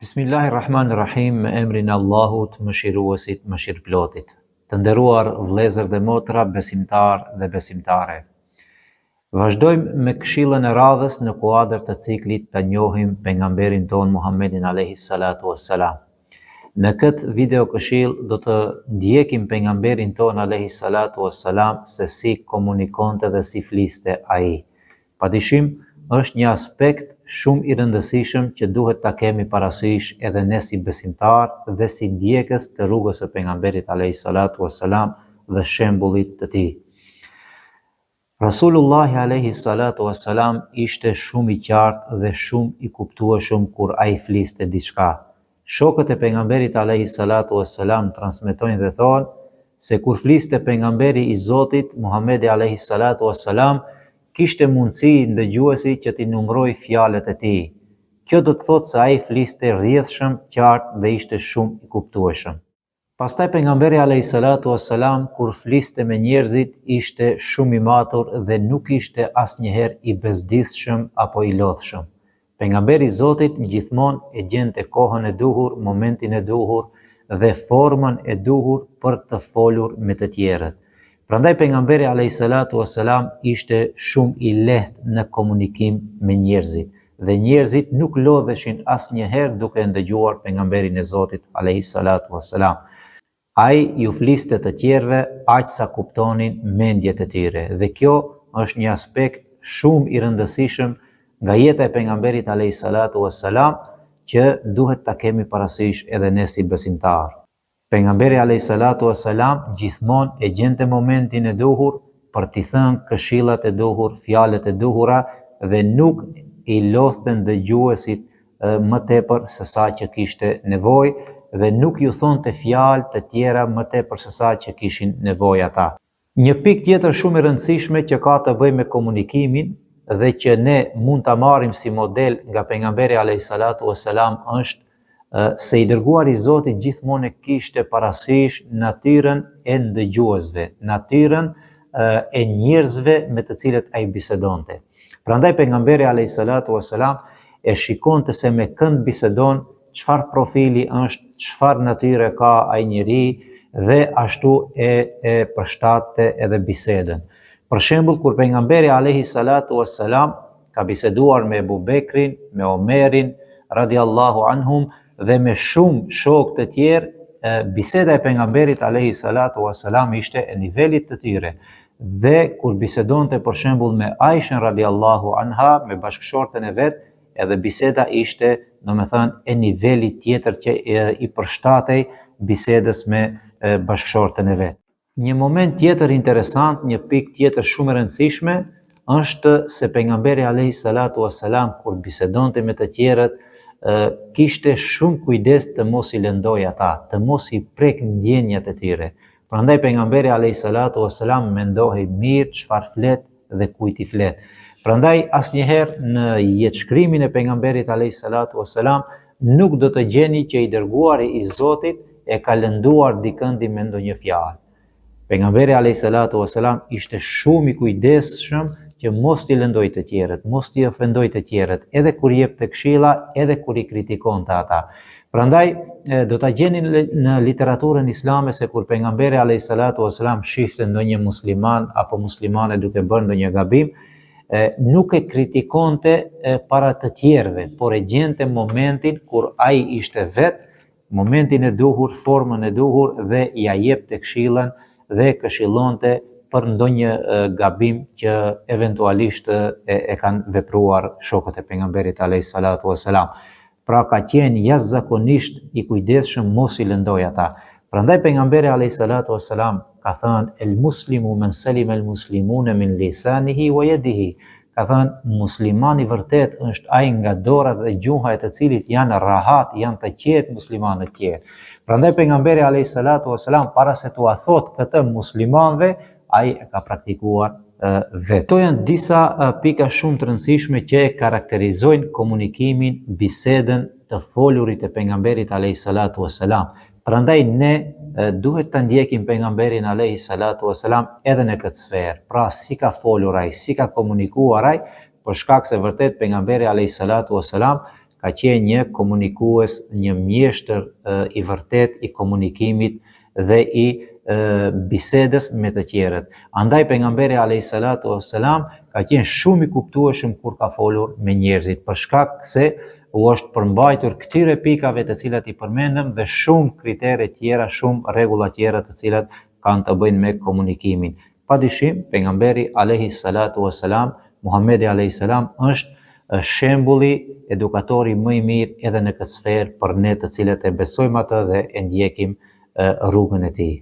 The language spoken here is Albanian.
Bismillahirrahmanirrahim, me emrin e Allahut, mëshiruesit, mëshirëplotit. Të nderuar vëllezër dhe motra, besimtar dhe besimtare. Vazhdojmë me këshillën e radhës në kuadër të ciklit të njohim pejgamberin ton Muhammedin alayhi salatu wassalam. Në këtë video këshill do të ndjekim pejgamberin ton alayhi salatu wassalam se si komunikonte dhe si fliste ai. Padyshim është një aspekt shumë i rëndësishëm që duhet ta kemi parasysh edhe ne si besimtar dhe si ndjekës të rrugës së pejgamberit alayhi salatu wassalam dhe shembullit të tij. Rasulullahi alayhi salatu wassalam ishte shumë i qartë dhe shumë i kuptueshëm kur ai fliste diçka. Shokët e pejgamberit alayhi salatu wassalam transmetojnë dhe thonë se kur fliste pejgamberi i Zotit Muhamedi alayhi salatu wassalam kishte mundësi ndëgjuesi që t'i numëroj fjalët e tij. Kjo do të thotë se ai fliste rrjedhshëm, qartë dhe ishte shumë i kuptueshëm. Pastaj pejgamberi alayhi salatu wassalam kur fliste me njerëzit ishte shumë i matur dhe nuk ishte asnjëherë i bezdisshëm apo i lodhshëm. Pejgamberi i Zotit gjithmonë e gjente kohën e duhur, momentin e duhur dhe formën e duhur për të folur me të tjerët. Prandaj pejgamberi alayhi salatu wassalam ishte shumë i lehtë në komunikim me njerëzit dhe njerëzit nuk lodheshin asnjëherë duke ndëgjuar pejgamberin e Zotit alayhi salatu wassalam. Ai ju fliste të tjerëve aq sa kuptonin mendjet e tyre dhe kjo është një aspekt shumë i rëndësishëm nga jeta e pejgamberit alayhi salatu wassalam që duhet ta kemi parasysh edhe ne si besimtar. Pejgamberi alayhi salatu wassalam gjithmonë e gjente momentin e duhur për t'i thënë këshillat e duhur, fjalët e duhura dhe nuk i lodhte ndëgjuesit më tepër se sa që kishte nevojë dhe nuk ju thonte fjalë të tjera më tepër se sa që kishin nevojë ata. Një pikë tjetër shumë e rëndësishme që ka të bëjë me komunikimin dhe që ne mund ta marrim si model nga pejgamberi alayhi salatu wassalam është se i dërguari i Zotit gjithmonë kishte parasysh natyrën e ndëgjuesve, natyrën e njerëzve me të cilët ai bisedonte. Prandaj pejgamberi alayhi salatu wassalam e shikonte se me kënd bisedon, çfarë profili është, çfarë natyre ka ai njeri dhe ashtu e përshtatte edhe bisedën. Për shembull, kur pejgamberi alayhi salatu wassalam ka biseduar me Ebu Bekrin, me Omerin radiallahu anhum dhe me shumë shokë të tjerë, biseda e pejgamberit alayhi salatu wassalam ishte e nivelit të tyre. Dhe kur bisedonte për shembull me Aishën radiallahu anha, me bashkëshorten e vet, edhe biseda ishte, domethënë, e nivelit tjetër që i përshtatej bisedës me bashkëshorten e vet. Një moment tjetër interesant, një pikë tjetër shumë e rëndësishme, është se pejgamberi alayhi salatu wassalam kur bisedonte me të tjerët, kishte shumë kujdes të mos i lëndoj ata, të mos i prek ndjenjat e tyre. Prandaj pejgamberi alayhi salatu wassalam mendohej mirë çfarë flet dhe kujt i flet. Prandaj asnjëherë në jetëshkrimin e pejgamberit alayhi salatu wassalam nuk do të gjeni që i dërguari i Zotit e ka lënduar dikëndi me ndonjë fjalë. Pejgamberi alayhi salatu wassalam ishte shumë i kujdesshëm që mos t'i lëndoj të tjerët, mos t'i ofendoj të tjerët, edhe kur jepte këshilla, edhe kur i kritikonte ata. Prandaj do ta gjeni në literaturën islame se kur pejgamberi alayhi salatu wassalam shifte ndonjë musliman apo muslimane duke bërë ndonjë gabim, nuk e kritikonte para të tjerëve, por e gjente momentin kur ai ishte vet, momentin e duhur, formën e duhur dhe ja jepte këshillën dhe këshillonte për ndonjë gabim që eventualisht e kanë vepruar shokët e pejgamberit alayhi salatu wassalam. Pra ka qenë jashtëzakonisht i kujdesshëm mos i lëndoj ata. Prandaj pejgamberi alayhi salatu wassalam ka thënë el muslimu men salima el muslimuna min lisanihi wa yadihi. Ka thënë muslimani vërtet është ai nga dora dhe gjuha e të cilit janë rahat, janë të qetë muslimanët tjerë. Prandaj pejgamberi alayhi salatu wassalam para se t'u thotë këtë muslimanëve, ai e ka praktikuar vetë. Këto janë disa pika shumë të rëndësishme që e karakterizojnë komunikimin, bisedën të folurit e pejgamberit alayhi salatu wassalam. Prandaj ne duhet të ndjekim pejgamberin alayhi salatu wasalam edhe në këtë sferë. Pra si ka folur ai, si ka komunikuar ai, për shkak se vërtet pejgamberi alayhi salatu wasalam ka qenë një komunikues, një mjeshtër i vërtet i komunikimit dhe i bisedës me të tjerët. Andaj pejgamberi alayhi salatu wasalam ka qenë shumë i kuptueshëm kur ka folur me njerëzit, për shkak se u është përmbajtur këtyre pikave të cilat i përmendëm dhe shumë kritere tjera, shumë rregulla tjera të cilat kanë të bëjnë me komunikimin. Padyshim, pejgamberi alayhi salatu wasalam, Muhamedi alayhi salam është shembulli, edukatori më i mirë edhe në këtë sferë për ne të cilët e besojmë atë dhe e ndjekim rrugën e tij.